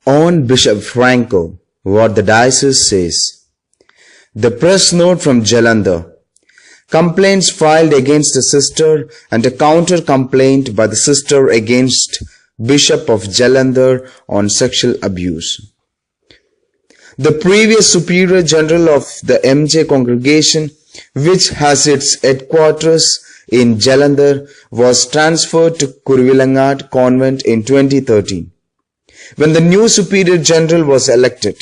On Bishop Franco, what the diocese says. The press note from Jalandhar. Complaints filed against the sister and a counter-complaint by the sister against Bishop of Jalandhar on sexual abuse. The previous Superior General of the MJ congregation, which has its headquarters in Jalandhar, was transferred to Kuruvilangad Convent in 2013, when the new Superior General was elected.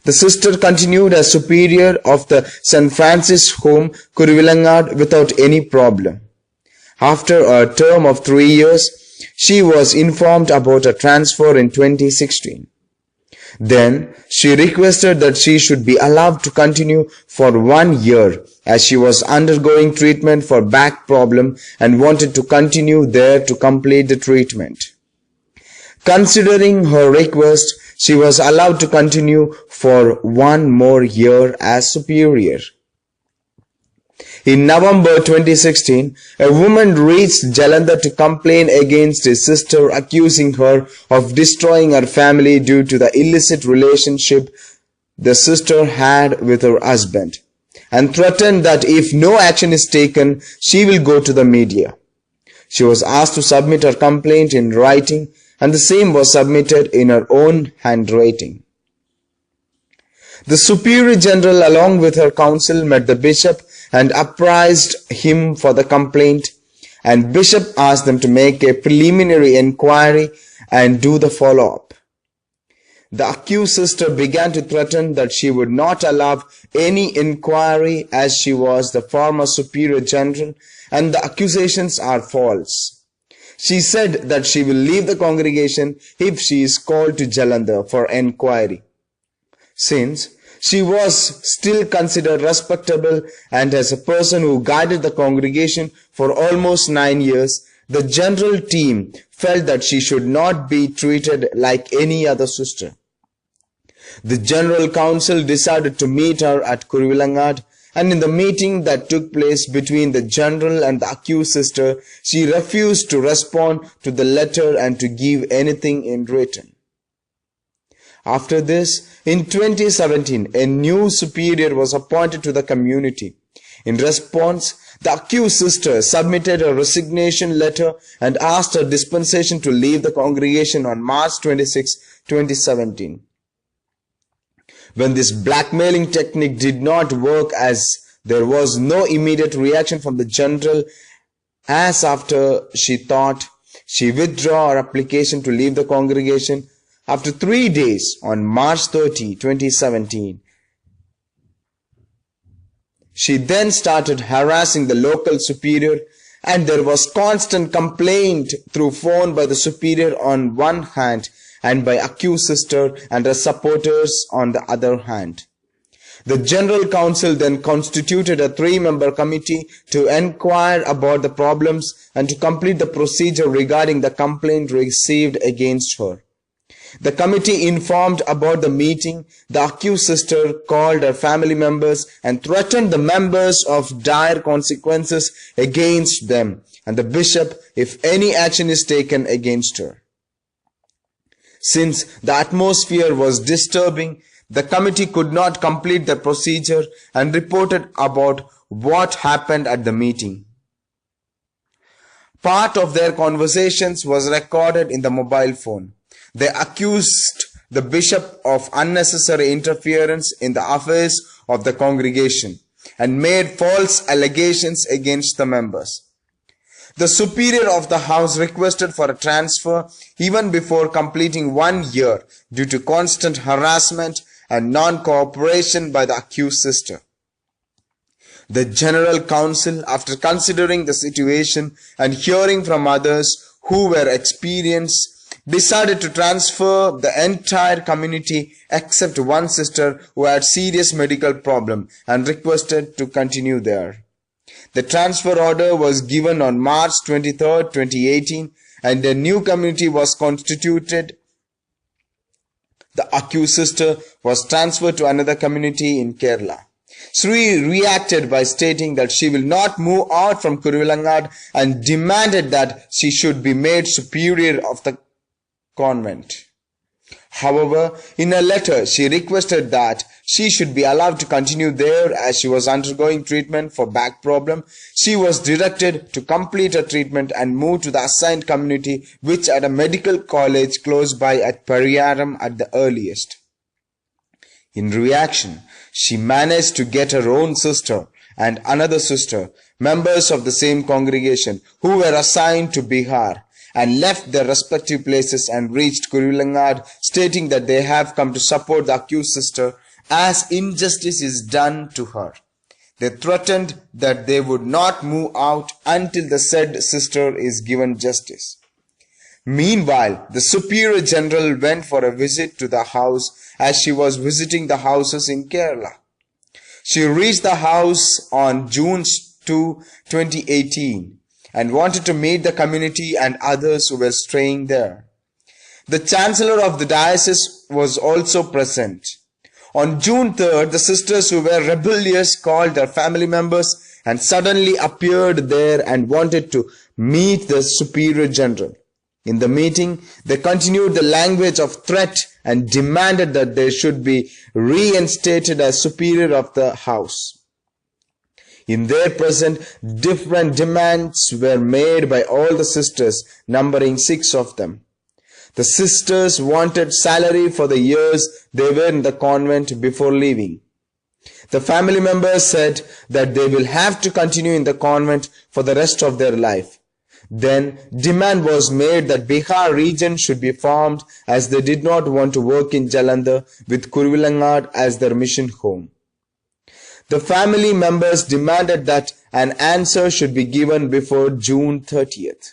The sister continued as Superior of the St. Francis Home, Kuruvilangad, without any problem. After a term of 3 years, she was informed about a transfer in 2016. Then, she requested that she should be allowed to continue for 1 year as she was undergoing treatment for back problem and wanted to continue there to complete the treatment. Considering her request, she was allowed to continue for 1 more year as superior. In November 2016, a woman reached Jalandhar to complain against his sister, accusing her of destroying her family due to the illicit relationship the sister had with her husband, and threatened that if no action is taken, she will go to the media. She was asked to submit her complaint in writing, and the same was submitted in her own handwriting. The Superior General, along with her council, met the bishop and apprised him for the complaint, and bishop asked them to make a preliminary inquiry and do the follow-up. The accused sister began to threaten that she would not allow any inquiry as she was the former Superior General and the accusations are false. She said that she will leave the congregation if she is called to Jalandhar for enquiry. Since she was still considered respectable and as a person who guided the congregation for almost 9 years, the general team felt that she should not be treated like any other sister. The General Council decided to meet her at Kuruvilangad, and in the meeting that took place between the general and the accused sister, she refused to respond to the letter and to give anything in written. After this, in 2017, a new superior was appointed to the community. In response, the accused sister submitted a resignation letter and asked her dispensation to leave the congregation on March 26, 2017. When this blackmailing technique did not work, as there was no immediate reaction from the general, as after she thought, she withdrew her application to leave the congregation. After 3 days, on March 30, 2017, she then started harassing the local superior, and there was constant complaint through phone by the superior on one hand and by accused sister and her supporters on the other hand. The General Council then constituted a 3-member committee to inquire about the problems and to complete the procedure regarding the complaint received against her. The committee informed about the meeting. The accused sister called her family members and threatened the members of dire consequences against them and the bishop if any action is taken against her. Since the atmosphere was disturbing, the committee could not complete the procedure and reported about what happened at the meeting. Part of their conversations was recorded in the mobile phone. They accused the bishop of unnecessary interference in the affairs of the congregation and made false allegations against the members. The superior of the house requested for a transfer even before completing 1 year due to constant harassment and non-cooperation by the accused sister. The General Council, after considering the situation and hearing from others who were experienced, decided to transfer the entire community except one sister who had serious medical problem and requested to continue there. The transfer order was given on March 23, 2018, and a new community was constituted. The accused sister was transferred to another community in Kerala. Sri reacted by stating that she will not move out from Kuruvilangad and demanded that she should be made superior of the convent. However, in a letter, she requested that she should be allowed to continue there as she was undergoing treatment for back problem. She was directed to complete her treatment and move to the assigned community, which at a medical college close by at Pariyaram at the earliest. In reaction, she managed to get her own sister and another sister, members of the same congregation, who were assigned to Bihar, and left their respective places and reached Kuruvangad, stating that they have come to support the accused sister as injustice is done to her. They threatened that they would not move out until the said sister is given justice. Meanwhile, the Superior General went for a visit to the house as she was visiting the houses in Kerala. She reached the house on June 2, 2018 and wanted to meet the community and others who were staying there. The Chancellor of the diocese was also present. On June 3rd, the sisters who were rebellious called their family members and suddenly appeared there and wanted to meet the Superior General. In the meeting, they continued the language of threat and demanded that they should be reinstated as superior of the house. In their presence, different demands were made by all the sisters, numbering 6 of them. The sisters wanted salary for the years they were in the convent before leaving. The family members said that they will have to continue in the convent for the rest of their life. Then demand was made that Bihar region should be formed as they did not want to work in Jalandhar with Kuruvangad as their mission home. The family members demanded that an answer should be given before June 30th.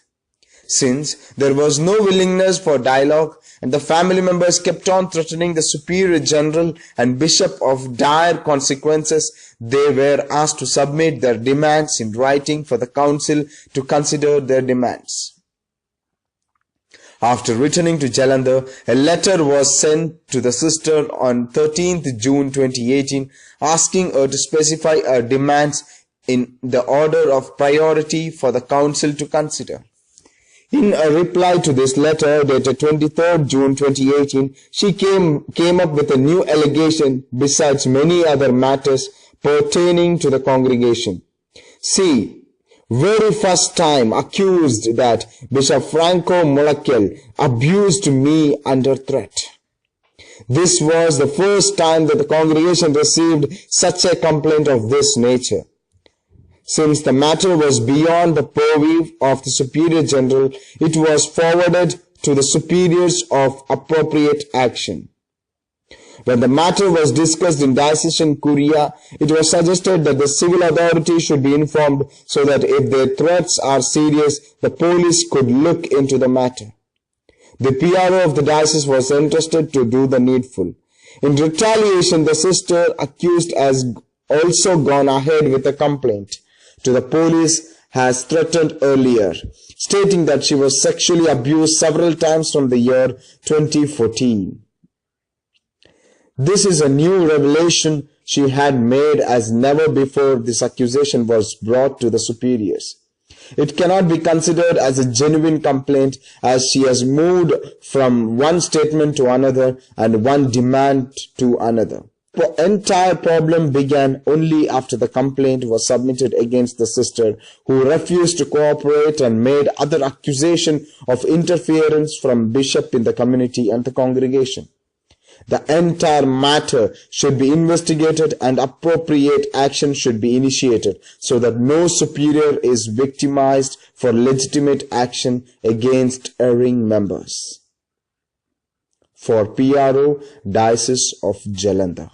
Since there was no willingness for dialogue and the family members kept on threatening the Superior General and Bishop of dire consequences, they were asked to submit their demands in writing for the council to consider their demands. After returning to Jalandhar, a letter was sent to the sister on 13th June 2018 asking her to specify her demands in the order of priority for the council to consider. In a reply to this letter dated 23rd June 2018, she came up with a new allegation besides many other matters pertaining to the congregation. See, very first time accused that Bishop Franco Mulakil abused me under threat. This was the first time that the congregation received such a complaint of this nature. Since the matter was beyond the purview of the Superior General, it was forwarded to the superiors of appropriate action. When the matter was discussed in Diocesan Curia, it was suggested that the civil authority should be informed so that if their threats are serious, the police could look into the matter. The PRO of the diocese was entrusted to do the needful. In retaliation, the sister accused has also gone ahead with a complaint to the police as threatened earlier, stating that she was sexually abused several times from the year 2014. This is a new revelation she had made as never before this accusation was brought to the superiors. It cannot be considered as a genuine complaint as she has moved from one statement to another and one demand to another. The entire problem began only after the complaint was submitted against the sister, who refused to cooperate and made other accusation of interference from bishop in the community and the congregation. The entire matter should be investigated and appropriate action should be initiated so that no superior is victimized for legitimate action against erring members. For PRO, Diocese of Jalandhar.